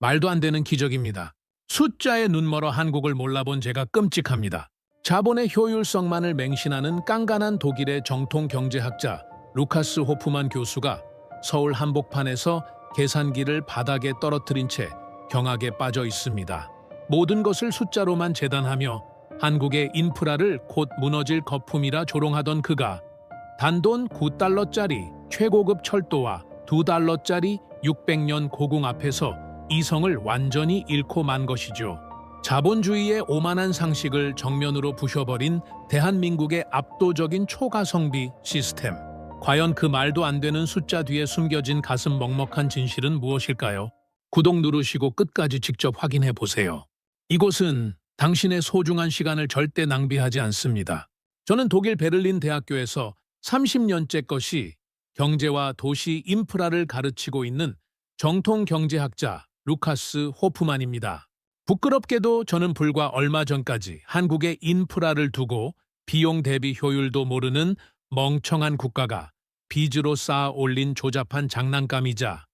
말도 안 되는 기적입니다. 숫자에 눈멀어 한국을 몰라본 제가 끔찍합니다. 자본의 효율성만을 맹신하는 깐깐한 독일의 정통 경제학자 루카스 호프만 교수가 서울 한복판에서 계산기를 바닥에 떨어뜨린 채 경악에 빠져 있습니다. 모든 것을 숫자로만 재단하며 한국의 인프라를 곧 무너질 거품이라 조롱하던 그가 단돈 9달러짜리 최고급 철도와 2달러짜리 600년 고궁 앞에서 이성을 완전히 잃고 만 것이죠. 자본주의의 오만한 상식을 정면으로 부셔버린 대한민국의 압도적인 초가성비 시스템. 과연 그 말도 안 되는 숫자 뒤에 숨겨진 가슴 먹먹한 진실은 무엇일까요? 구독 누르시고 끝까지 직접 확인해 보세요. 이곳은 당신의 소중한 시간을 절대 낭비하지 않습니다. 저는 독일 베를린 대학교에서 30년째 것이 경제와 도시 인프라를 가르치고 있는 정통 경제학자 루카스 호프만입니다. 부끄럽게도 저는 불과 얼마 전까지 한국의 인프라를 두고 비용 대비 효율도 모르는 멍청한 국가가 빚으로 쌓아 올린 조잡한 장난감이자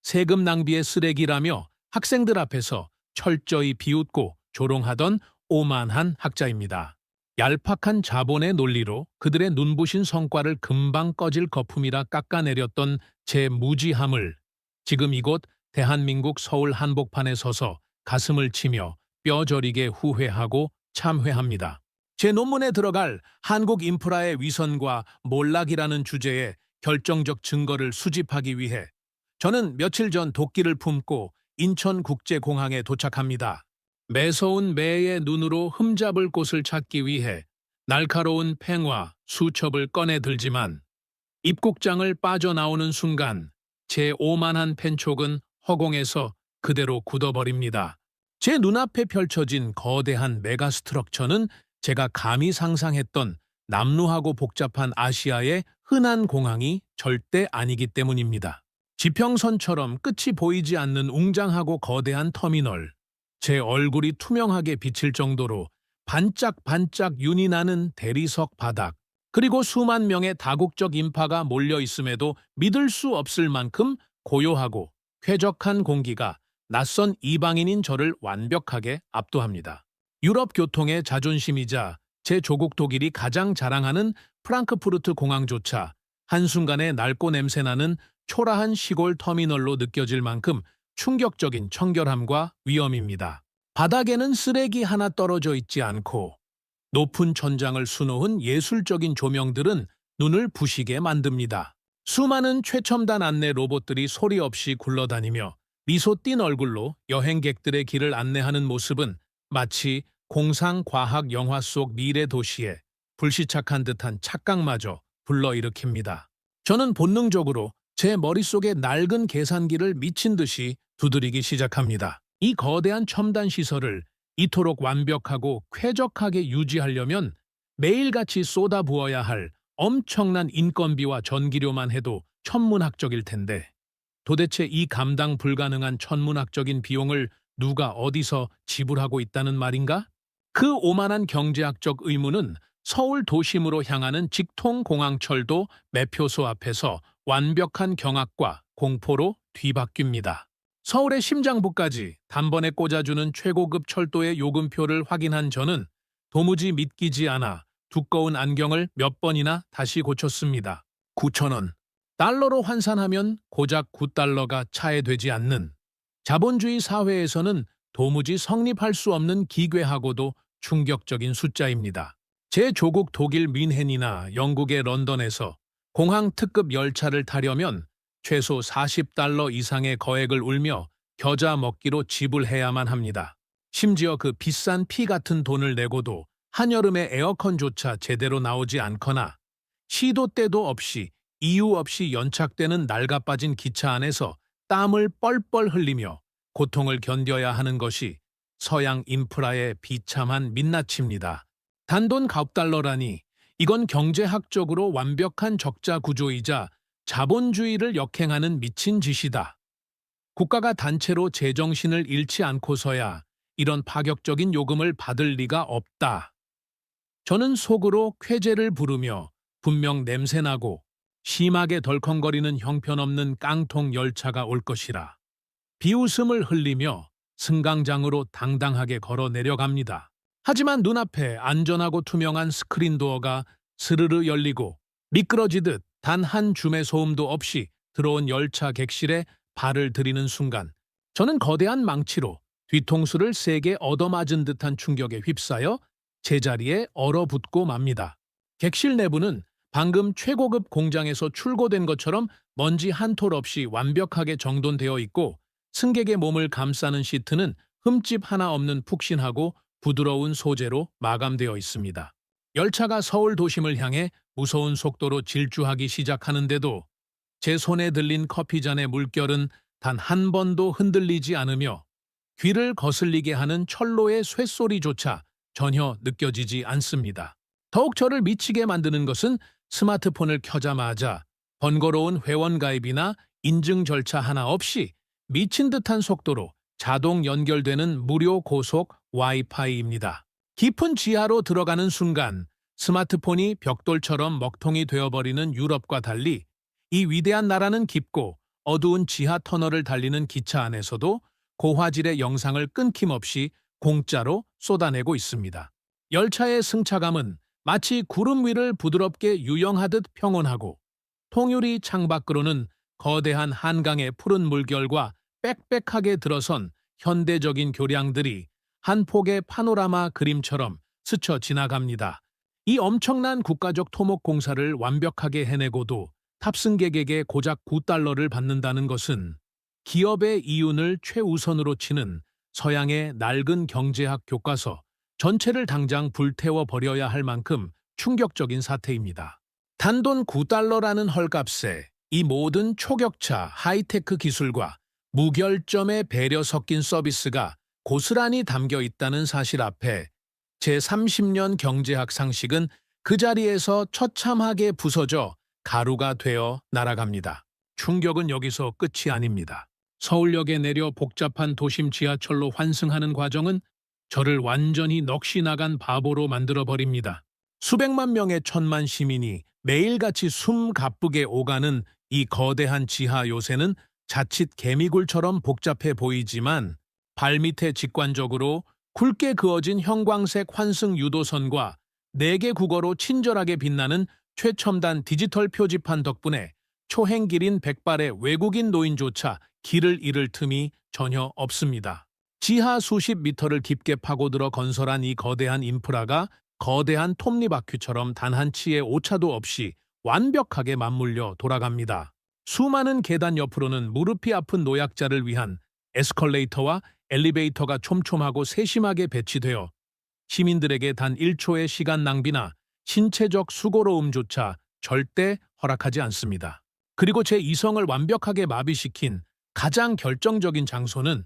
세금 낭비의 쓰레기라며 학생들 앞에서 철저히 비웃고 조롱하던 오만한 학자입니다. 얄팍한 자본의 논리로 그들의 눈부신 성과를 금방 꺼질 거품이라 깎아내렸던 제 무지함을 지금 이곳 대한민국 서울 한복판에 서서 가슴을 치며 뼈저리게 후회하고 참회합니다. 제 논문에 들어갈 한국 인프라의 위선과 몰락이라는 주제에 결정적 증거를 수집하기 위해 저는 며칠 전 도끼를 품고 인천국제공항에 도착합니다. 매서운 매의 눈으로 흠잡을 곳을 찾기 위해 날카로운 팽화, 수첩을 꺼내 들지만 입국장을 빠져나오는 순간 제 오만한 펜촉은 허공에서 그대로 굳어버립니다. 제 눈앞에 펼쳐진 거대한 메가스트럭처는 제가 감히 상상했던 남루하고 복잡한 아시아의 흔한 공항이 절대 아니기 때문입니다. 지평선처럼 끝이 보이지 않는 웅장하고 거대한 터미널, 제 얼굴이 투명하게 비칠 정도로 반짝반짝 윤이 나는 대리석 바닥, 그리고 수만 명의 다국적 인파가 몰려 있음에도 믿을 수 없을 만큼 고요하고 쾌적한 공기가 낯선 이방인인 저를 완벽하게 압도합니다. 유럽 교통의 자존심이자 제 조국 독일이 가장 자랑하는 프랑크푸르트 공항조차 한순간에 낡고 냄새나는 초라한 시골 터미널로 느껴질 만큼 충격적인 청결함과 위엄입니다. 바닥에는 쓰레기 하나 떨어져 있지 않고 높은 천장을 수놓은 예술적인 조명들은 눈을 부시게 만듭니다. 수많은 최첨단 안내 로봇들이 소리 없이 굴러다니며 미소 띤 얼굴로 여행객들의 길을 안내하는 모습은 마치 공상과학 영화 속 미래 도시에 불시착한 듯한 착각마저 불러일으킵니다. 저는 본능적으로 제 머릿속의 낡은 계산기를 미친 듯이 두드리기 시작합니다. 이 거대한 첨단 시설을 이토록 완벽하고 쾌적하게 유지하려면 매일같이 쏟아부어야 할 엄청난 인건비와 전기료만 해도 천문학적일 텐데 도대체 이 감당 불가능한 천문학적인 비용을 누가 어디서 지불하고 있다는 말인가? 그 오만한 경제학적 의무는 서울 도심으로 향하는 직통공항철도 매표소 앞에서 완벽한 경악과 공포로 뒤바뀝니다. 서울의 심장부까지 단번에 꽂아주는 최고급 철도의 요금표를 확인한 저는 도무지 믿기지 않아 두꺼운 안경을 몇 번이나 다시 고쳤습니다. 9,000원. 달러로 환산하면 고작 9달러가 차해되지 않는 자본주의 사회에서는 도무지 성립할 수 없는 기괴하고도 충격적인 숫자입니다. 제 조국 독일 뮌헨이나 영국의 런던에서 공항 특급 열차를 타려면 최소 40달러 이상의 거액을 울며 겨자 먹기로 지불해야만 합니다. 심지어 그 비싼 피 같은 돈을 내고도 한여름에 에어컨조차 제대로 나오지 않거나 시도 때도 없이 이유 없이 연착되는 낡아빠진 기차 안에서 땀을 뻘뻘 흘리며 고통을 견뎌야 하는 것이 서양 인프라의 비참한 민낯입니다. 단돈 9달러라니 이건 경제학적으로 완벽한 적자 구조이자 자본주의를 역행하는 미친 짓이다. 국가가 단체로 제정신을 잃지 않고서야 이런 파격적인 요금을 받을 리가 없다. 저는 속으로 쾌재를 부르며 분명 냄새나고 심하게 덜컹거리는 형편없는 깡통 열차가 올 것이라 비웃음을 흘리며 승강장으로 당당하게 걸어 내려갑니다. 하지만 눈앞에 안전하고 투명한 스크린 도어가 스르르 열리고 미끄러지듯 단 한 줌의 소음도 없이 들어온 열차 객실에 발을 들이는 순간 저는 거대한 망치로 뒤통수를 세게 얻어맞은 듯한 충격에 휩싸여 제자리에 얼어붙고 맙니다. 객실 내부는 방금 최고급 공장에서 출고된 것처럼 먼지 한 톨 없이 완벽하게 정돈되어 있고 승객의 몸을 감싸는 시트는 흠집 하나 없는 푹신하고 부드러운 소재로 마감되어 있습니다. 열차가 서울 도심을 향해 무서운 속도로 질주하기 시작하는데도 제 손에 들린 커피잔의 물결은 단 한 번도 흔들리지 않으며 귀를 거슬리게 하는 철로의 쇳소리조차 전혀 느껴지지 않습니다. 더욱 저를 미치게 만드는 것은 스마트폰을 켜자마자 번거로운 회원가입이나 인증 절차 하나 없이 미친 듯한 속도로 자동 연결되는 무료 고속 와이파이입니다. 깊은 지하로 들어가는 순간 스마트폰이 벽돌처럼 먹통이 되어버리는 유럽과 달리 이 위대한 나라는 깊고 어두운 지하 터널을 달리는 기차 안에서도 고화질의 영상을 끊김없이 공짜로 쏟아내고 있습니다. 열차의 승차감은 마치 구름 위를 부드럽게 유영하듯 평온하고 통유리 창밖으로는 거대한 한강의 푸른 물결과 빽빽하게 들어선 현대적인 교량들이 한 폭의 파노라마 그림처럼 스쳐 지나갑니다. 이 엄청난 국가적 토목 공사를 완벽하게 해내고도 탑승객에게 고작 9달러를 받는다는 것은 기업의 이윤을 최우선으로 치는 서양의 낡은 경제학 교과서 전체를 당장 불태워 버려야 할 만큼 충격적인 사태입니다. 단돈 9달러라는 헐값에 이 모든 초격차 하이테크 기술과 무결점의 배려 섞인 서비스가 고스란히 담겨 있다는 사실 앞에 제 30년 경제학 상식은 그 자리에서 처참하게 부서져 가루가 되어 날아갑니다. 충격은 여기서 끝이 아닙니다. 서울역에 내려 복잡한 도심 지하철로 환승하는 과정은 저를 완전히 넋이 나간 바보로 만들어버립니다. 수백만 명의 천만 시민이 매일같이 숨 가쁘게 오가는 이 거대한 지하 요새는 자칫 개미굴처럼 복잡해 보이지만 발밑에 직관적으로 굵게 그어진 형광색 환승 유도선과 4개 국어로 친절하게 빛나는 최첨단 디지털 표지판 덕분에 초행길인 백발의 외국인 노인조차 길을 잃을 틈이 전혀 없습니다. 지하 수십 미터를 깊게 파고들어 건설한 이 거대한 인프라가 거대한 톱니바퀴처럼 단 한 치의 오차도 없이 완벽하게 맞물려 돌아갑니다. 수많은 계단 옆으로는 무릎이 아픈 노약자를 위한 에스컬레이터와 엘리베이터가 촘촘하고 세심하게 배치되어 시민들에게 단 1초의 시간 낭비나 신체적 수고로움조차 절대 허락하지 않습니다. 그리고 제 이성을 완벽하게 마비시킨 가장 결정적인 장소는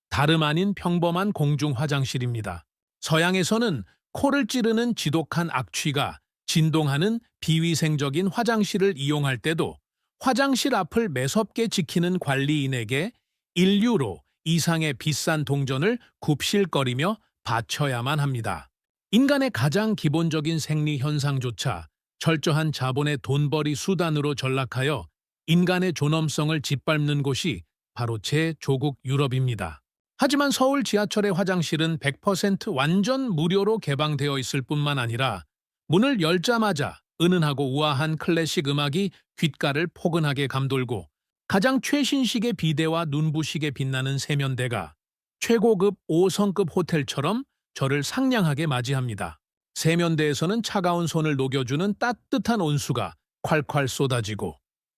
다름 아닌 평범한 공중 화장실입니다. 서양에서는 코를 찌르는 지독한 악취가 진동하는 비위생적인 화장실을 이용할 때도 화장실 앞을 매섭게 지키는 관리인에게 1유로 이상의 비싼 동전을 굽실거리며 바쳐야만 합니다. 인간의 가장 기본적인 생리 현상조차 철저한 자본의 돈벌이 수단으로 전락하여 인간의 존엄성을 짓밟는 곳이 바로 제 조국 유럽입니다. 하지만 서울 지하철의 화장실은 100% 완전 무료로 개방되어 있을 뿐만 아니라 문을 열자마자 은은하고 우아한 클래식 음악이 귓가를 포근하게 감돌고 가장 최신식의 비데와 눈부시게 빛나는 세면대가 최고급 5성급 호텔처럼 저를 상냥하게 맞이합니다. 세면대에서는 차가운 손을 녹여주는 따뜻한 온수가 콸콸 쏟아지고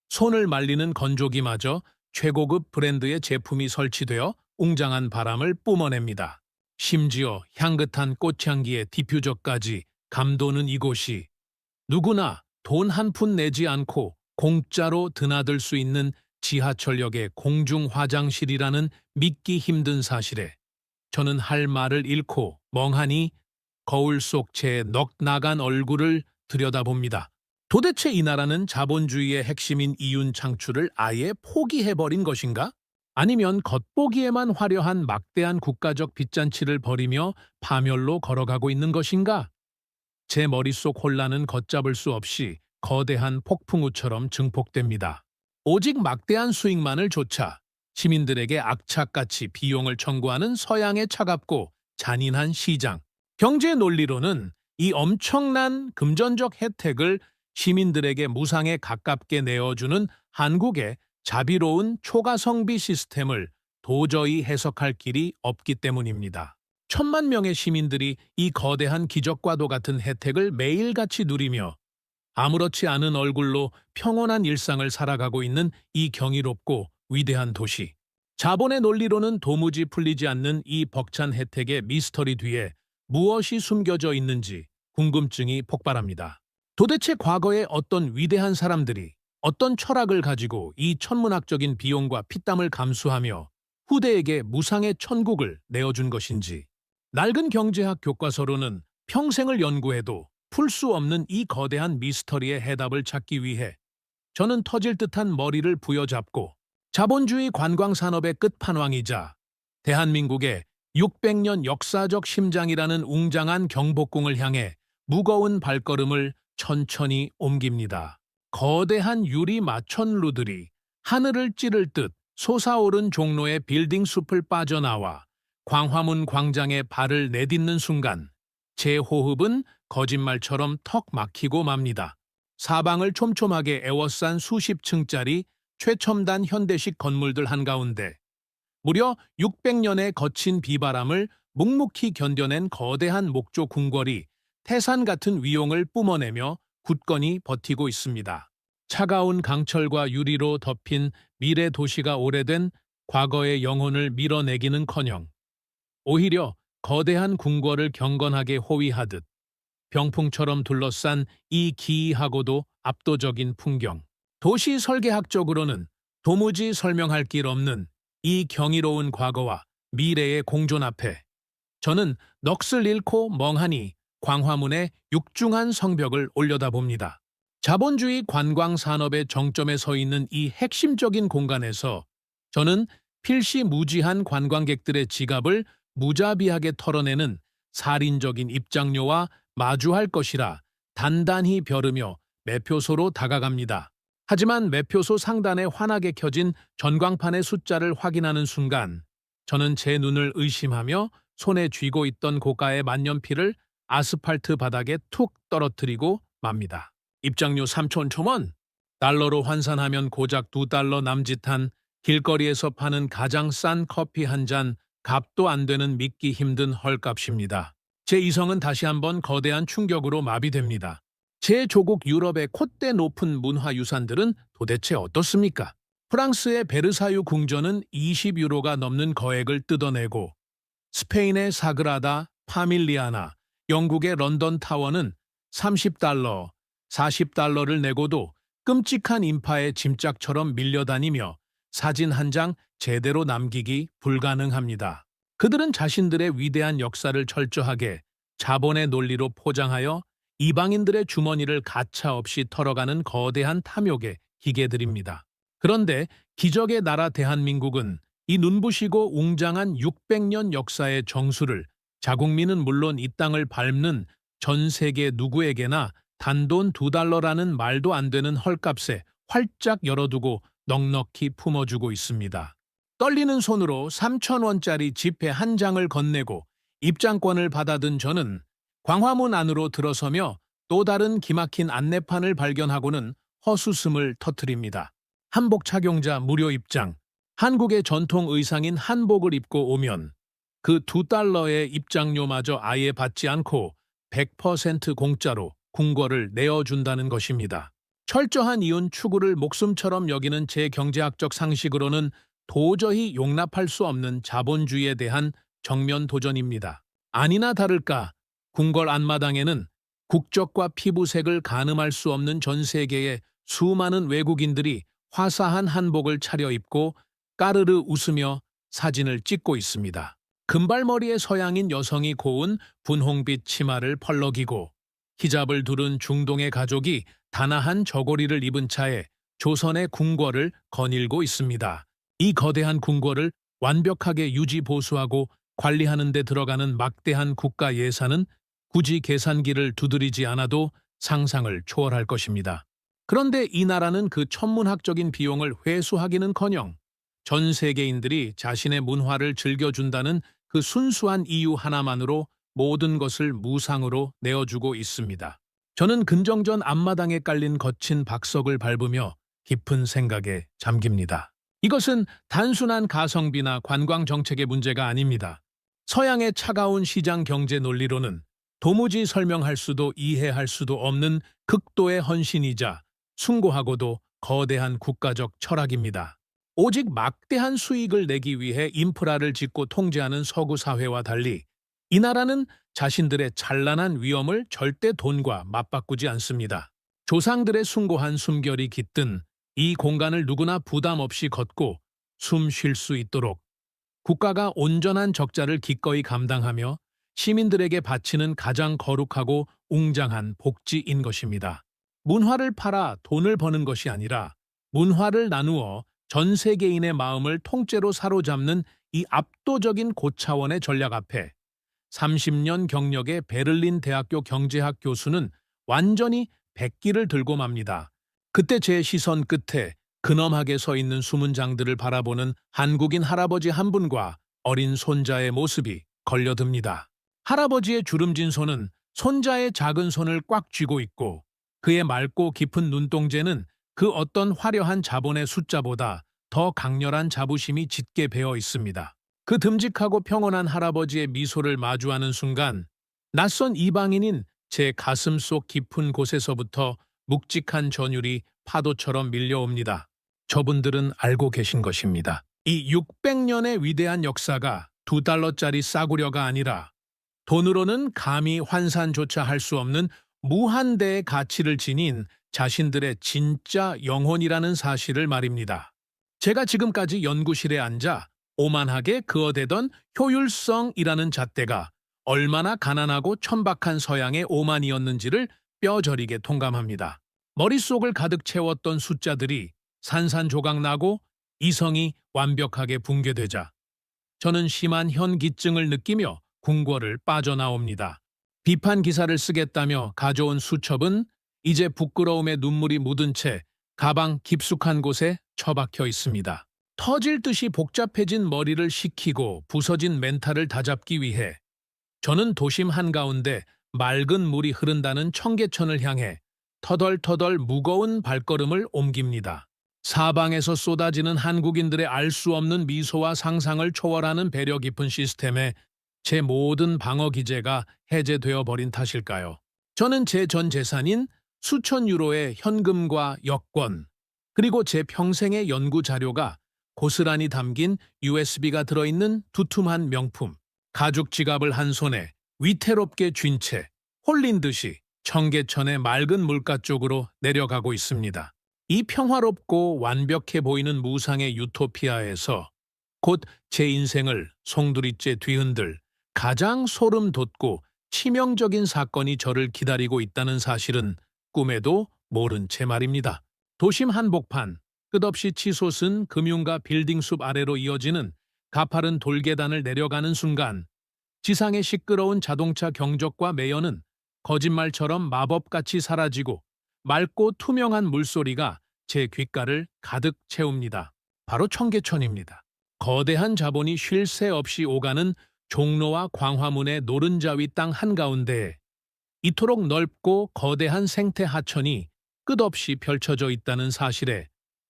손을 말리는 건조기마저 최고급 브랜드의 제품이 설치되어 웅장한 바람을 뿜어냅니다. 심지어 향긋한 꽃향기의 디퓨저까지 감도는 이곳이 누구나 돈 한 푼 내지 않고 공짜로 드나들 수 있는 지하철역의 공중 화장실이라는 믿기 힘든 사실에 저는 할 말을 잃고 멍하니 거울 속 제 넋 나간 얼굴을 들여다봅니다. 도대체 이 나라는 자본주의의 핵심인 이윤 창출을 아예 포기해버린 것인가? 아니면 겉보기에만 화려한 막대한 국가적 빚잔치를 벌이며 파멸로 걸어가고 있는 것인가? 제 머릿속 혼란은 걷잡을 수 없이 거대한 폭풍우처럼 증폭됩니다. 오직 막대한 수익만을 쫒아 시민들에게 악착같이 비용을 청구하는 서양의 차갑고 잔인한 시장. 경제 논리로는 이 엄청난 금전적 혜택을 시민들에게 무상에 가깝게 내어주는 한국의 자비로운 초과성비 시스템을 도저히 해석할 길이 없기 때문입니다. 1,000만 명의 시민들이 이 거대한 기적과도 같은 혜택을 매일같이 누리며 아무렇지 않은 얼굴로 평온한 일상을 살아가고 있는 이 경이롭고 위대한 도시. 자본의 논리로는 도무지 풀리지 않는 이 벅찬 혜택의 미스터리 뒤에 무엇이 숨겨져 있는지 궁금증이 폭발합니다. 도대체 과거에 어떤 위대한 사람들이 어떤 철학을 가지고 이 천문학적인 비용과 피땀을 감수하며 후대에게 무상의 천국을 내어준 것인지. 낡은 경제학 교과서로는 평생을 연구해도 풀 수 없는 이 거대한 미스터리의 해답을 찾기 위해 저는 터질 듯한 머리를 부여잡고 자본주의 관광산업의 끝판왕이자 대한민국의 600년 역사적 심장이라는 웅장한 경복궁을 향해 무거운 발걸음을 천천히 옮깁니다. 거대한 유리 마천루들이 하늘을 찌를 듯 솟아오른 종로의 빌딩 숲을 빠져나와 광화문 광장에 발을 내딛는 순간 제 호흡은 거짓말처럼 턱 막히고 맙니다. 사방을 촘촘하게 에워싼 수십 층짜리 최첨단 현대식 건물들 한가운데 무려 600년의 거친 비바람을 묵묵히 견뎌낸 거대한 목조 궁궐이 태산 같은 위용을 뿜어내며 굳건히 버티고 있습니다. 차가운 강철과 유리로 덮인 미래 도시가 오래된 과거의 영혼을 밀어내기는커녕 오히려 거대한 궁궐을 경건하게 호위하듯 병풍처럼 둘러싼 이 기이하고도 압도적인 풍경. 도시 설계학적으로는 도무지 설명할 길 없는 이 경이로운 과거와 미래의 공존 앞에 저는 넋을 잃고 멍하니 광화문의 육중한 성벽을 올려다봅니다. 자본주의 관광산업의 정점에 서 있는 이 핵심적인 공간에서 저는 필시무지한 관광객들의 지갑을 무자비하게 털어내는 살인적인 입장료와 마주할 것이라 단단히 벼르며 매표소로 다가갑니다. 하지만 매표소 상단에 환하게 켜진 전광판의 숫자를 확인하는 순간 저는 제 눈을 의심하며 손에 쥐고 있던 고가의 만년필을 아스팔트 바닥에 툭 떨어뜨리고 맙니다. 입장료 3,000원? 달러로 환산하면 고작 $2 남짓한 길거리에서 파는 가장 싼 커피 한 잔 값도 안 되는 믿기 힘든 헐값입니다. 제 이성은 다시 한번 거대한 충격으로 마비됩니다. 제 조국 유럽의 콧대 높은 문화유산들은 도대체 어떻습니까? 프랑스의 베르사유 궁전은 20유로가 넘는 거액을 뜯어내고 스페인의 사그라다 파밀리아나, 영국의 런던 타워는 30달러, 40달러를 내고도 끔찍한 인파의 짐짝처럼 밀려다니며 사진 한 장 제대로 남기기 불가능합니다. 그들은 자신들의 위대한 역사를 철저하게 자본의 논리로 포장하여 이방인들의 주머니를 가차없이 털어가는 거대한 탐욕의 기계들입니다. 그런데 기적의 나라 대한민국은 이 눈부시고 웅장한 600년 역사의 정수를 자국민은 물론 이 땅을 밟는 전 세계 누구에게나 단돈 $2라는 말도 안 되는 헐값에 활짝 열어두고 넉넉히 품어주고 있습니다. 떨리는 손으로 3,000원짜리 지폐 한 장을 건네고 입장권을 받아든 저는 광화문 안으로 들어서며 또 다른 기막힌 안내판을 발견하고는 헛웃음을 터뜨립니다. 한복 착용자 무료 입장. 한국의 전통 의상인 한복을 입고 오면 그 $2의 입장료마저 아예 받지 않고 100% 공짜로 궁궐을 내어준다는 것입니다. 철저한 이윤 추구를 목숨처럼 여기는 제 경제학적 상식으로는 도저히 용납할 수 없는 자본주의에 대한 정면 도전입니다. 아니나 다를까 궁궐 앞마당에는 국적과 피부색을 가늠할 수 없는 전 세계의 수많은 외국인들이 화사한 한복을 차려입고 까르르 웃으며 사진을 찍고 있습니다. 금발머리의 서양인 여성이 고운 분홍빛 치마를 펄럭이고 히잡을 두른 중동의 가족이 다나한 저고리를 입은 차에 조선의 궁궐을 거닐고 있습니다. 이 거대한 궁궐을 완벽하게 유지 보수하고 관리하는 데 들어가는 막대한 국가 예산은 굳이 계산기를 두드리지 않아도 상상을 초월할 것입니다. 그런데 이 나라는 그 천문학적인 비용을 회수하기는커녕 전 세계인들이 자신의 문화를 즐겨준다는 그 순수한 이유 하나만으로 모든 것을 무상으로 내어주고 있습니다. 저는 근정전 앞마당에 깔린 거친 박석을 밟으며 깊은 생각에 잠깁니다. 이것은 단순한 가성비나 관광 정책의 문제가 아닙니다. 서양의 차가운 시장 경제 논리로는 도무지 설명할 수도 이해할 수도 없는 극도의 헌신이자 숭고하고도 거대한 국가적 철학입니다. 오직 막대한 수익을 내기 위해 인프라를 짓고 통제하는 서구 사회와 달리 이 나라는 자신들의 찬란한 위엄을 절대 돈과 맞바꾸지 않습니다. 조상들의 숭고한 숨결이 깃든 이 공간을 누구나 부담 없이 걷고 숨 쉴 수 있도록 국가가 온전한 적자를 기꺼이 감당하며 시민들에게 바치는 가장 거룩하고 웅장한 복지인 것입니다. 문화를 팔아 돈을 버는 것이 아니라 문화를 나누어 전 세계인의 마음을 통째로 사로잡는 이 압도적인 고차원의 전략 앞에 30년 경력의 베를린 대학교 경제학 교수는 완전히 백기를 들고 맙니다. 그때 제 시선 끝에 근엄하게 서 있는 수문장들을 바라보는 한국인 할아버지 한 분과 어린 손자의 모습이 걸려듭니다. 할아버지의 주름진 손은 손자의 작은 손을 꽉 쥐고 있고 그의 맑고 깊은 눈동자는 그 어떤 화려한 자본의 숫자보다 더 강렬한 자부심이 짙게 배어 있습니다. 그 듬직하고 평온한 할아버지의 미소를 마주하는 순간 낯선 이방인인 제 가슴 속 깊은 곳에서부터 묵직한 전율이 파도처럼 밀려옵니다. 저분들은 알고 계신 것입니다. 이 600년의 위대한 역사가 $2짜리 싸구려가 아니라 돈으로는 감히 환산조차 할 수 없는 무한대의 가치를 지닌 자신들의 진짜 영혼이라는 사실을 말입니다. 제가 지금까지 연구실에 앉아 오만하게 그어대던 효율성이라는 잣대가 얼마나 가난하고 천박한 서양의 오만이었는지를 뼈저리게 통감합니다. 머릿속을 가득 채웠던 숫자들이 산산조각나고 이성이 완벽하게 붕괴되자 저는 심한 현기증을 느끼며 궁궐을 빠져나옵니다. 비판 기사를 쓰겠다며 가져온 수첩은 이제 부끄러움에 눈물이 묻은 채 가방 깊숙한 곳에 처박혀 있습니다. 터질 듯이 복잡해진 머리를 식히고 부서진 멘탈을 다잡기 위해 저는 도심 한가운데 맑은 물이 흐른다는 청계천을 향해 터덜터덜 무거운 발걸음을 옮깁니다. 사방에서 쏟아지는 한국인들의 알 수 없는 미소와 상상을 초월하는 배려 깊은 시스템에 제 모든 방어 기제가 해제되어 버린 탓일까요? 저는 제 전 재산인 수천 유로의 현금과 여권, 그리고 제 평생의 연구 자료가 고스란히 담긴 USB가 들어있는 두툼한 명품, 가죽 지갑을 한 손에 위태롭게 쥔 채 홀린 듯이 청계천의 맑은 물가 쪽으로 내려가고 있습니다. 이 평화롭고 완벽해 보이는 무상의 유토피아에서 곧 제 인생을 송두리째 뒤흔들 가장 소름 돋고 치명적인 사건이 저를 기다리고 있다는 사실은 꿈에도 모른 채 말입니다. 도심 한복판, 끝없이 치솟은 금융가 빌딩 숲 아래로 이어지는 가파른 돌계단을 내려가는 순간 지상의 시끄러운 자동차 경적과 매연은 거짓말처럼 마법같이 사라지고 맑고 투명한 물소리가 제 귓가를 가득 채웁니다. 바로 청계천입니다. 거대한 자본이 쉴 새 없이 오가는 종로와 광화문의 노른자 위 땅 한가운데에 이토록 넓고 거대한 생태 하천이 끝없이 펼쳐져 있다는 사실에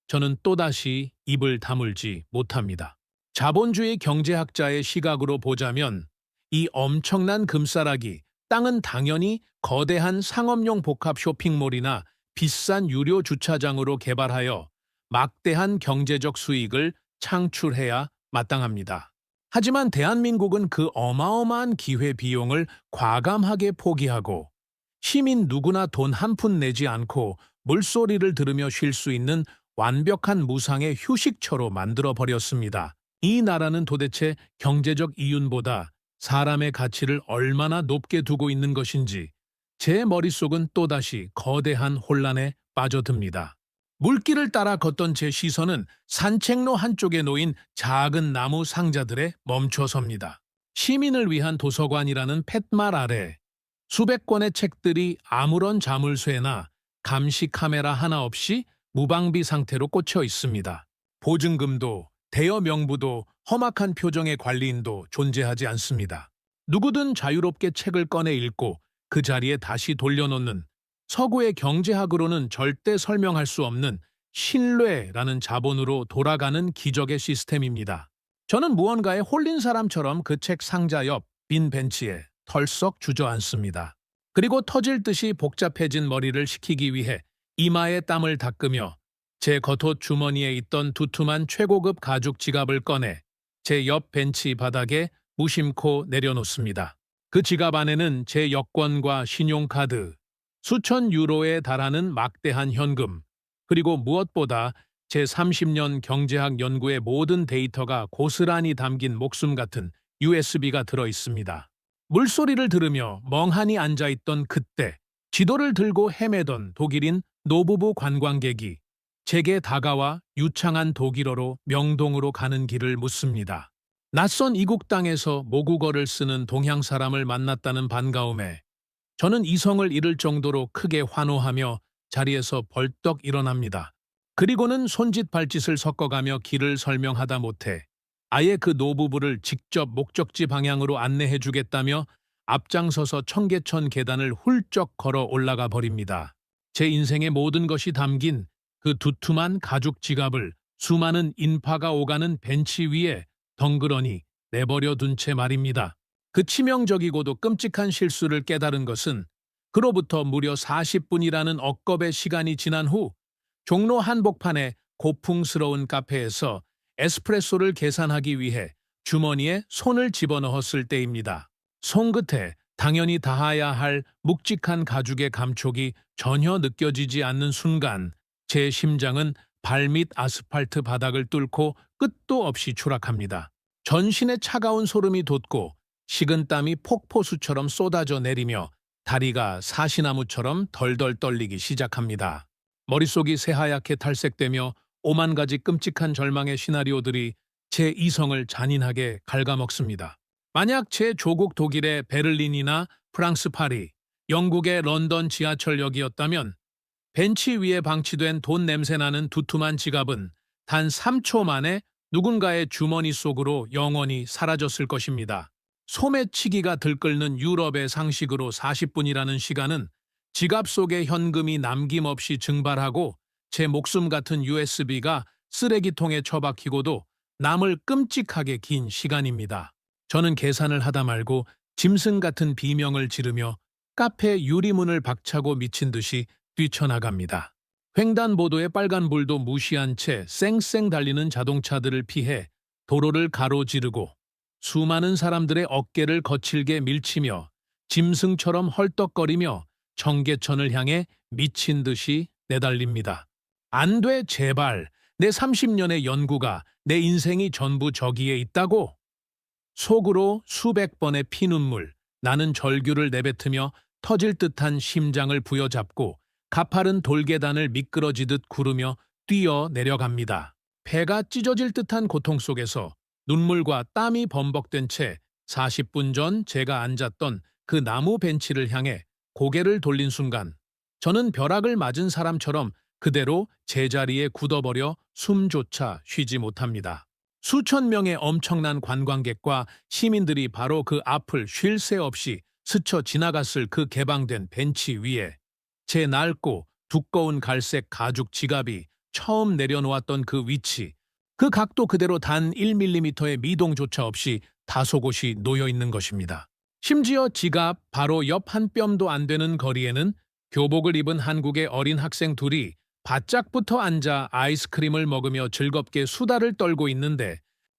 저는 또다시 입을 다물지 못합니다. 자본주의 경제학자의 시각으로 보자면 이 엄청난 금싸라기, 땅은 당연히 거대한 상업용 복합 쇼핑몰이나 비싼 유료 주차장으로 개발하여 막대한 경제적 수익을 창출해야 마땅합니다. 하지만 대한민국은 그 어마어마한 기회비용을 과감하게 포기하고 시민 누구나 돈 한 푼 내지 않고 물소리를 들으며 쉴 수 있는 완벽한 무상의 휴식처로 만들어버렸습니다. 이 나라는 도대체 경제적 이윤보다 사람의 가치를 얼마나 높게 두고 있는 것인지 제 머릿속은 또다시 거대한 혼란에 빠져듭니다. 물길을 따라 걷던 제 시선은 산책로 한쪽에 놓인 작은 나무 상자들에 멈춰섭니다. 시민을 위한 도서관이라는 팻말 아래 수백 권의 책들이 아무런 자물쇠나 감시 카메라 하나 없이 무방비 상태로 꽂혀 있습니다. 보증금도 대여 명부도 험악한 표정의 관리인도 존재하지 않습니다. 누구든 자유롭게 책을 꺼내 읽고 그 자리에 다시 돌려놓는 서구의 경제학으로는 절대 설명할 수 없는 신뢰라는 자본으로 돌아가는 기적의 시스템입니다. 저는 무언가에 홀린 사람처럼 그 책 상자 옆 빈 벤치에 털썩 주저앉습니다. 그리고 터질 듯이 복잡해진 머리를 식히기 위해 이마에 땀을 닦으며 제 겉옷 주머니에 있던 두툼한 최고급 가죽 지갑을 꺼내 제 옆 벤치 바닥에 무심코 내려놓습니다. 그 지갑 안에는 제 여권과 신용카드, 수천 유로에 달하는 막대한 현금, 그리고 무엇보다 제 30년 경제학 연구의 모든 데이터가 고스란히 담긴 목숨 같은 USB가 들어 있습니다. 물소리를 들으며 멍하니 앉아있던 그때 지도를 들고 헤매던 독일인 노부부 관광객이 제게 다가와 유창한 독일어로 명동으로 가는 길을 묻습니다. 낯선 이국 땅에서 모국어를 쓰는 동양 사람을 만났다는 반가움에 저는 이성을 잃을 정도로 크게 환호하며 자리에서 벌떡 일어납니다. 그리고는 손짓 발짓을 섞어가며 길을 설명하다 못해 아예 그 노부부를 직접 목적지 방향으로 안내해주겠다며 앞장서서 청계천 계단을 훌쩍 걸어 올라가 버립니다. 제 인생의 모든 것이 담긴 그 두툼한 가죽 지갑을 수많은 인파가 오가는 벤치 위에 덩그러니 내버려 둔 채 말입니다. 그 치명적이고도 끔찍한 실수를 깨달은 것은 그로부터 무려 40분이라는 억겁의 시간이 지난 후 종로 한복판의 고풍스러운 카페에서 에스프레소를 계산하기 위해 주머니에 손을 집어넣었을 때입니다. 손끝에 당연히 닿아야 할 묵직한 가죽의 감촉이 전혀 느껴지지 않는 순간 제 심장은 발밑 아스팔트 바닥을 뚫고 끝도 없이 추락합니다. 전신에 차가운 소름이 돋고 식은땀이 폭포수처럼 쏟아져 내리며 다리가 사시나무처럼 덜덜 떨리기 시작합니다. 머릿속이 새하얗게 탈색되며 오만 가지 끔찍한 절망의 시나리오들이 제 이성을 잔인하게 갉아먹습니다. 만약 제 조국 독일의 베를린이나 프랑스 파리, 영국의 런던 지하철역이었다면 벤치 위에 방치된 돈 냄새나는 두툼한 지갑은 단 3초 만에 누군가의 주머니 속으로 영원히 사라졌을 것입니다. 소매치기가 들끓는 유럽의 상식으로 40분이라는 시간은 지갑 속의 현금이 남김없이 증발하고 제 목숨 같은 USB가 쓰레기통에 처박히고도 남을 끔찍하게 긴 시간입니다. 저는 계산을 하다 말고 짐승 같은 비명을 지르며 카페 유리문을 박차고 미친 듯이 뛰쳐나갑니다. 횡단보도의 빨간불도 무시한 채 쌩쌩 달리는 자동차들을 피해 도로를 가로지르고 수많은 사람들의 어깨를 거칠게 밀치며 짐승처럼 헐떡거리며 청계천을 향해 미친 듯이 내달립니다. 안 돼, 제발. 내 30년의 연구가 내 인생이 전부 저기에 있다고? 속으로 수백 번의 피눈물, 나는 절규를 내뱉으며 터질 듯한 심장을 부여잡고 가파른 돌계단을 미끄러지듯 구르며 뛰어 내려갑니다. 배가 찢어질 듯한 고통 속에서 눈물과 땀이 범벅된 채 40분 전 제가 앉았던 그 나무 벤치를 향해 고개를 돌린 순간 저는 벼락을 맞은 사람처럼 그대로 제자리에 굳어버려 숨조차 쉬지 못합니다. 수천 명의 엄청난 관광객과 시민들이 바로 그 앞을 쉴 새 없이 스쳐 지나갔을 그 개방된 벤치 위에 제 낡고 두꺼운 갈색 가죽 지갑이 처음 내려놓았던 그 위치, 그 각도 그대로 단 1mm의 미동조차 없이 다소 곳이 놓여 있는 것입니다. 심지어 지갑 바로 옆 한 뼘도 안 되는 거리에는 교복을 입은 한국의 어린 학생 둘이 바짝붙어 앉아 아이스크림을 먹으며 즐겁게 수다를 떨고 있는데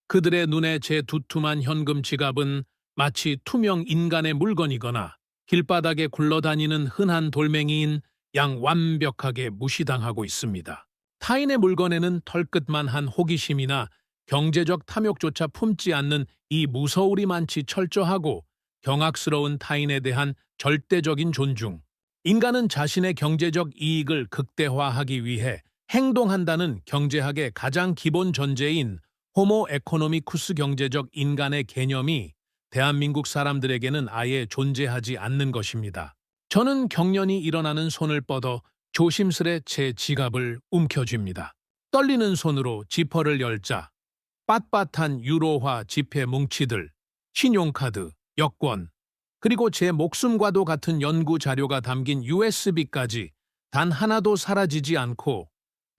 그들의 눈에 제 두툼한 현금 지갑은 마치 투명 인간의 물건이거나 길바닥에 굴러다니는 흔한 돌멩이인 양 완벽하게 무시당하고 있습니다. 타인의 물건에는 털끝만 한 호기심이나 경제적 탐욕조차 품지 않는 이 무서우리만치 철저하고 경악스러운 타인에 대한 절대적인 존중. 인간은 자신의 경제적 이익을 극대화하기 위해 행동한다는 경제학의 가장 기본 전제인 호모 에코노미쿠스 경제적 인간의 개념이 대한민국 사람들에게는 아예 존재하지 않는 것입니다. 저는 경련이 일어나는 손을 뻗어 조심스레 제 지갑을 움켜쥡니다. 떨리는 손으로 지퍼를 열자 빳빳한 유로화 지폐 뭉치들, 신용카드, 여권, 그리고 제 목숨과도 같은 연구 자료가 담긴 USB까지 단 하나도 사라지지 않고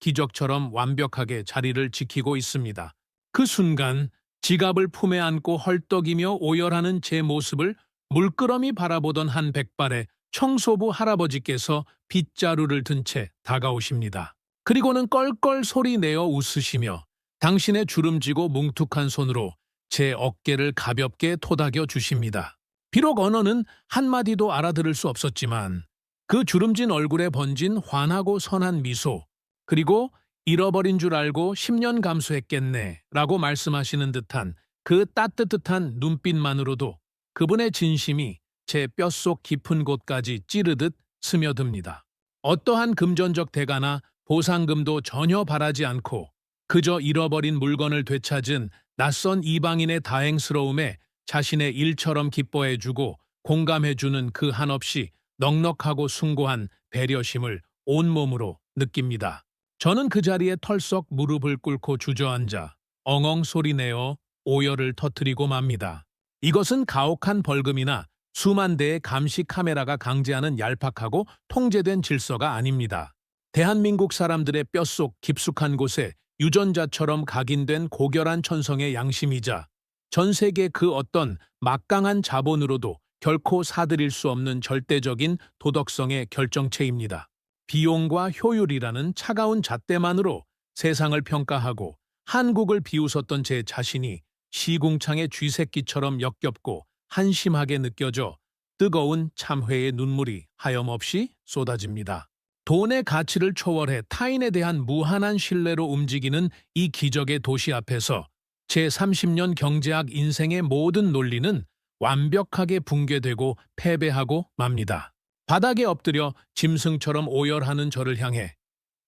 기적처럼 완벽하게 자리를 지키고 있습니다. 그 순간 지갑을 품에 안고 헐떡이며 오열하는 제 모습을 물끄러미 바라보던 한 백발의 청소부 할아버지께서 빗자루를 든 채 다가오십니다. 그리고는 껄껄 소리 내어 웃으시며 당신의 주름지고 뭉툭한 손으로 제 어깨를 가볍게 토닥여 주십니다. 비록 언어는 한마디도 알아들을 수 없었지만 그 주름진 얼굴에 번진 환하고 선한 미소, 그리고 잃어버린 줄 알고 10년 감수했겠네 라고 말씀하시는 듯한 그 따뜻한 눈빛만으로도 그분의 진심이 제 뼛속 깊은 곳까지 찌르듯 스며듭니다. 어떠한 금전적 대가나 보상금도 전혀 바라지 않고 그저 잃어버린 물건을 되찾은 낯선 이방인의 다행스러움에 자신의 일처럼 기뻐해주고 공감해주는 그 한없이 넉넉하고 숭고한 배려심을 온몸으로 느낍니다. 저는 그 자리에 털썩 무릎을 꿇고 주저앉아 엉엉 소리내어 오열을 터뜨리고 맙니다. 이것은 가혹한 벌금이나 수만 대의 감시 카메라가 강제하는 얄팍하고 통제된 질서가 아닙니다. 대한민국 사람들의 뼛속 깊숙한 곳에 유전자처럼 각인된 고결한 천성의 양심이자 전 세계 그 어떤 막강한 자본으로도 결코 사들일 수 없는 절대적인 도덕성의 결정체입니다. 비용과 효율이라는 차가운 잣대만으로 세상을 평가하고 한국을 비웃었던 제 자신이 시궁창의 쥐새끼처럼 역겹고 한심하게 느껴져 뜨거운 참회의 눈물이 하염없이 쏟아집니다. 돈의 가치를 초월해 타인에 대한 무한한 신뢰로 움직이는 이 기적의 도시 앞에서 제 30년 경제학 인생의 모든 논리는 완벽하게 붕괴되고 패배하고 맙니다. 바닥에 엎드려 짐승처럼 오열하는 저를 향해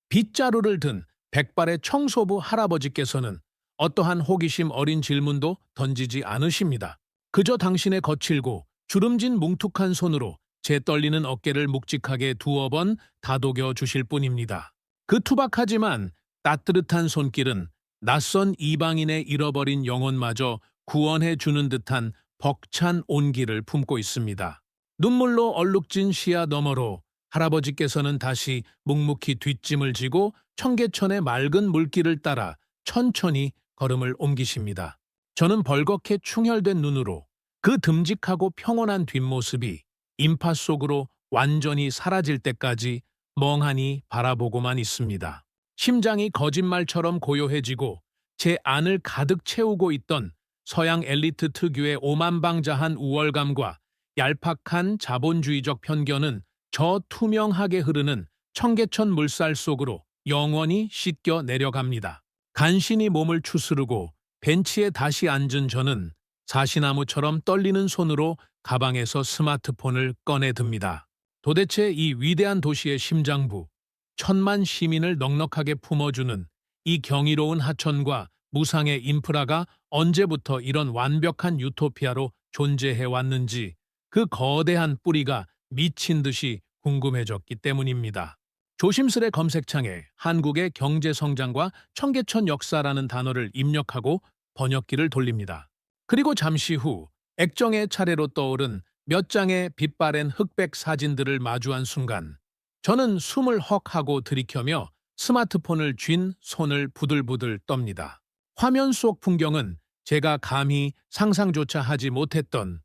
빗자루를 든 백발의 청소부 할아버지께서는 어떠한 호기심 어린 질문도 던지지 않으십니다. 그저 당신의 거칠고 주름진 뭉툭한 손으로 제 떨리는 어깨를 묵직하게 두어 번 다독여 주실 뿐입니다. 그 투박하지만 따뜻한 손길은 낯선 이방인의 잃어버린 영혼마저 구원해 주는 듯한 벅찬 온기를 품고 있습니다. 눈물로 얼룩진 시야 너머로 할아버지께서는 다시 묵묵히 뒷짐을 지고 청계천의 맑은 물길을 따라 천천히 걸음을 옮기십니다. 저는 벌겋게 충혈된 눈으로 그 듬직하고 평온한 뒷모습이 인파 속으로 완전히 사라질 때까지 멍하니 바라보고만 있습니다. 심장이 거짓말처럼 고요해지고 제 안을 가득 채우고 있던 서양 엘리트 특유의 오만방자한 우월감과 얄팍한 자본주의적 편견은 저 투명하게 흐르는 청계천 물살 속으로 영원히 씻겨 내려갑니다. 간신히 몸을 추스르고 벤치에 다시 앉은 저는 사시나무처럼 떨리는 손으로 가방에서 스마트폰을 꺼내 듭니다. 도대체 이 위대한 도시의 심장부, 1,000만 시민을 넉넉하게 품어주는 이 경이로운 하천과 무상의 인프라가 언제부터 이런 완벽한 유토피아로 존재해 왔는지 그 거대한 뿌리가 미친 듯이 궁금해졌기 때문입니다. 조심스레 검색창에 한국의 경제 성장과 청계천 역사라는 단어를 입력하고 번역기를 돌립니다. 그리고 잠시 후 액정의 차례로 떠오른 몇 장의 빛바랜 흑백 사진들을 마주한 순간 저는 숨을 헉 하고 들이켜며 스마트폰을 쥔 손을 부들부들 떱니다. 화면 속 풍경은 제가 감히 상상조차 하지 못했던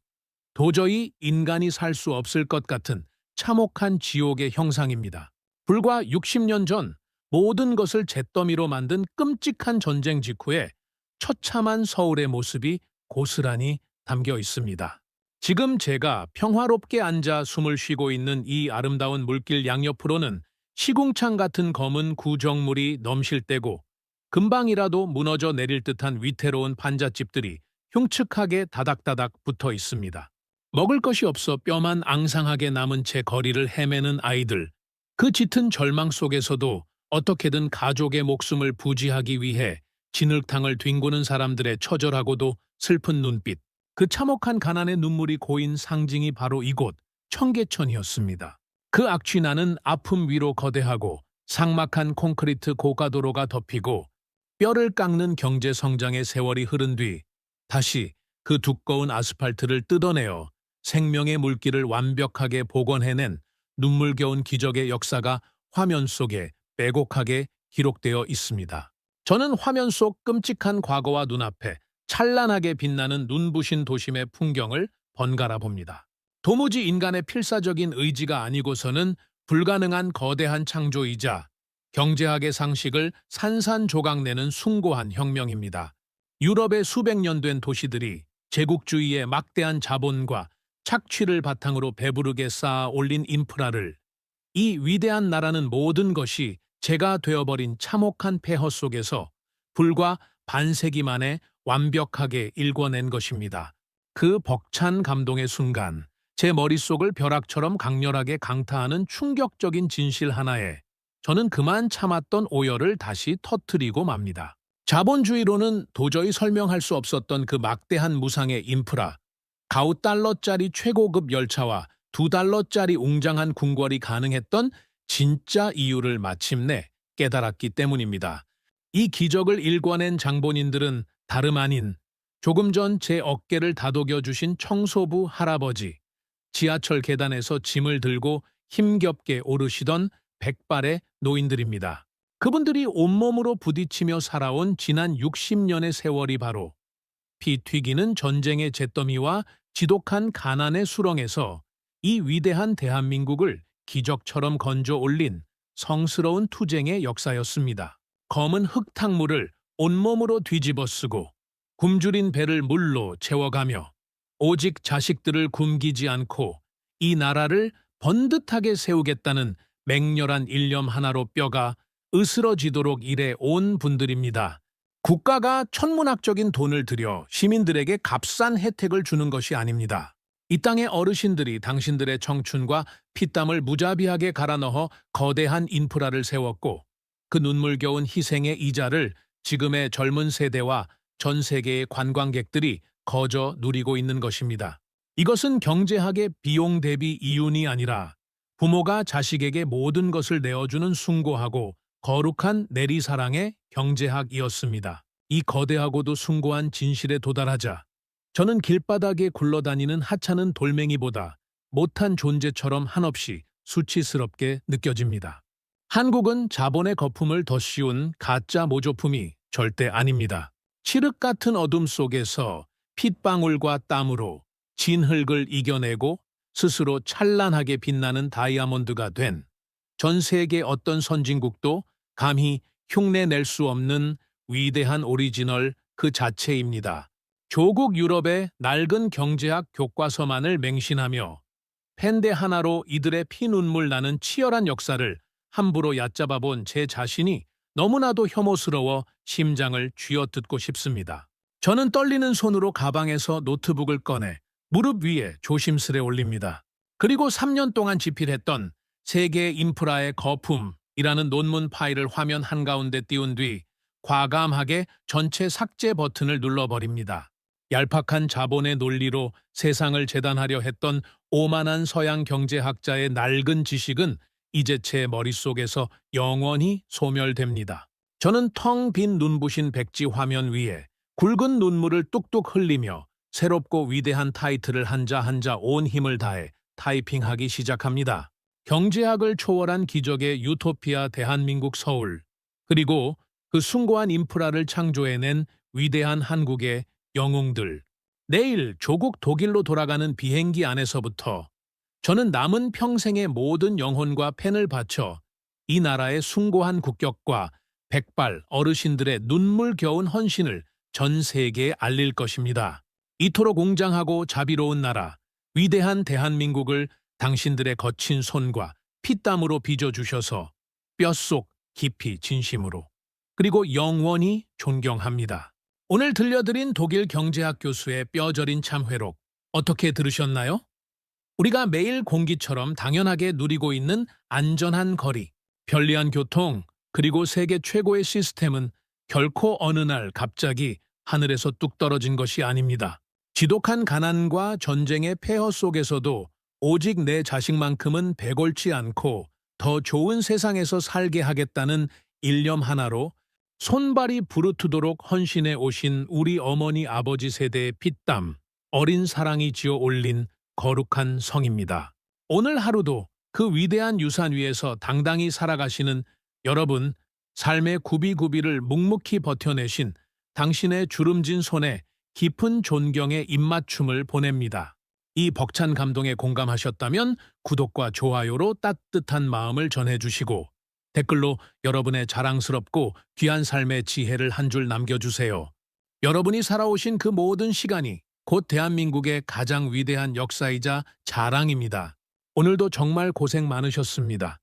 도저히 인간이 살 수 없을 것 같은 참혹한 지옥의 형상입니다. 불과 60년 전 모든 것을 잿더미로 만든 끔찍한 전쟁 직후에 처참한 서울의 모습이 고스란히 담겨 있습니다. 지금 제가 평화롭게 앉아 숨을 쉬고 있는 이 아름다운 물길 양옆으로는 시궁창 같은 검은 구정물이 넘실대고 금방이라도 무너져 내릴 듯한 위태로운 판잣집들이 흉측하게 다닥다닥 붙어 있습니다. 먹을 것이 없어 뼈만 앙상하게 남은 채 거리를 헤매는 아이들, 그 짙은 절망 속에서도 어떻게든 가족의 목숨을 부지하기 위해 진흙탕을 뒹구는 사람들의 처절하고도 슬픈 눈빛, 그 참혹한 가난의 눈물이 고인 상징이 바로 이곳 청계천이었습니다. 그 악취나는 아픔 위로 거대하고 삭막한 콘크리트 고가도로가 덮이고 뼈를 깎는 경제 성장의 세월이 흐른 뒤 다시 그 두꺼운 아스팔트를 뜯어내어 생명의 물길을 완벽하게 복원해낸 눈물겨운 기적의 역사가 화면 속에 빼곡하게 기록되어 있습니다. 저는 화면 속 끔찍한 과거와 눈앞에 찬란하게 빛나는 눈부신 도심의 풍경을 번갈아 봅니다. 도무지 인간의 필사적인 의지가 아니고서는 불가능한 거대한 창조이자 경제학의 상식을 산산조각내는 숭고한 혁명입니다. 유럽의 수백 년 된 도시들이 제국주의의 막대한 자본과 착취를 바탕으로 배부르게 쌓아 올린 인프라를 이 위대한 나라는 모든 것이 재가 되어버린 참혹한 폐허 속에서 불과 반세기 만에 완벽하게 일궈낸 것입니다. 그 벅찬 감동의 순간, 제 머릿속을 벼락처럼 강렬하게 강타하는 충격적인 진실 하나에 저는 그만 참았던 오열을 다시 터뜨리고 맙니다. 자본주의로는 도저히 설명할 수 없었던 그 막대한 무상의 인프라, 가우달러짜리 최고급 열차와 $2짜리 웅장한 궁궐이 가능했던 진짜 이유를 마침내 깨달았기 때문입니다. 이 기적을 일궈낸 장본인들은 다름 아닌 조금 전 제 어깨를 다독여 주신 청소부 할아버지, 지하철 계단에서 짐을 들고 힘겹게 오르시던 백발의 노인들입니다. 그분들이 온몸으로 부딪히며 살아온 지난 60년의 세월이 바로 피 튀기는 전쟁의 잿더미와 지독한 가난의 수렁에서 이 위대한 대한민국을 기적처럼 건져 올린 성스러운 투쟁의 역사였습니다. 검은 흙탕물을 온몸으로 뒤집어 쓰고 굶주린 배를 물로 채워가며 오직 자식들을 굶기지 않고 이 나라를 번듯하게 세우겠다는 맹렬한 일념 하나로 뼈가 으스러지도록 일해 온 분들입니다. 국가가 천문학적인 돈을 들여 시민들에게 값싼 혜택을 주는 것이 아닙니다. 이 땅의 어르신들이 당신들의 청춘과 피땀을 무자비하게 갈아 넣어 거대한 인프라를 세웠고 그 눈물겨운 희생의 이자를 지금의 젊은 세대와 전 세계의 관광객들이 거저 누리고 있는 것입니다. 이것은 경제학의 비용 대비 이윤이 아니라 부모가 자식에게 모든 것을 내어주는 숭고하고 거룩한 내리사랑의 경제학이었습니다. 이 거대하고도 숭고한 진실에 도달하자 저는 길바닥에 굴러다니는 하찮은 돌멩이보다 못한 존재처럼 한없이 수치스럽게 느껴집니다. 한국은 자본의 거품을 더 씌운 가짜 모조품이 절대 아닙니다. 칠흑 같은 어둠 속에서 핏방울과 땀으로 진흙을 이겨내고 스스로 찬란하게 빛나는 다이아몬드가 된 전 세계 어떤 선진국도 감히 흉내낼 수 없는 위대한 오리지널 그 자체입니다. 조국 유럽의 낡은 경제학 교과서만을 맹신하며 펜대 하나로 이들의 피눈물 나는 치열한 역사를 함부로 얕잡아 본 제 자신이 너무나도 혐오스러워 심장을 쥐어뜯고 싶습니다. 저는 떨리는 손으로 가방에서 노트북을 꺼내 무릎 위에 조심스레 올립니다. 그리고 3년 동안 집필했던 세계 인프라의 거품이라는 논문 파일을 화면 한가운데 띄운 뒤 과감하게 전체 삭제 버튼을 눌러버립니다. 얄팍한 자본의 논리로 세상을 재단하려 했던 오만한 서양 경제학자의 낡은 지식은 이제 제 머릿속에서 영원히 소멸됩니다. 저는 텅 빈 눈부신 백지 화면 위에 굵은 눈물을 뚝뚝 흘리며 새롭고 위대한 타이틀을 한자 한자 온 힘을 다해 타이핑하기 시작합니다. 경제학을 초월한 기적의 유토피아 대한민국 서울, 그리고 그 숭고한 인프라를 창조해낸 위대한 한국의 영웅들. 내일 조국 독일로 돌아가는 비행기 안에서부터 저는 남은 평생의 모든 영혼과 펜을 바쳐 이 나라의 숭고한 국격과 백발 어르신들의 눈물겨운 헌신을 전 세계에 알릴 것입니다. 이토록 웅장하고 자비로운 나라, 위대한 대한민국을 당신들의 거친 손과 피땀으로 빚어주셔서 뼛속 깊이 진심으로 그리고 영원히 존경합니다. 오늘 들려드린 독일 경제학 교수의 뼈저린 참회록 어떻게 들으셨나요? 우리가 매일 공기처럼 당연하게 누리고 있는 안전한 거리, 편리한 교통, 그리고 세계 최고의 시스템은 결코 어느 날 갑자기 하늘에서 뚝 떨어진 것이 아닙니다. 지독한 가난과 전쟁의 폐허 속에서도 오직 내 자식만큼은 배골치 않고 더 좋은 세상에서 살게 하겠다는 일념 하나로 손발이 부르트도록 헌신해 오신 우리 어머니 아버지 세대의 피땀, 어린 사랑이 지어 올린 거룩한 성입니다. 오늘 하루도 그 위대한 유산 위에서 당당히 살아가시는 여러분, 삶의 구비구비를 묵묵히 버텨내신 당신의 주름진 손에 깊은 존경의 입맞춤을 보냅니다. 이 벅찬 감동에 공감하셨다면 구독과 좋아요로 따뜻한 마음을 전해주시고 댓글로 여러분의 자랑스럽고 귀한 삶의 지혜를 한 줄 남겨주세요. 여러분이 살아오신 그 모든 시간이 곧 대한민국의 가장 위대한 역사이자 자랑입니다. 오늘도 정말 고생 많으셨습니다.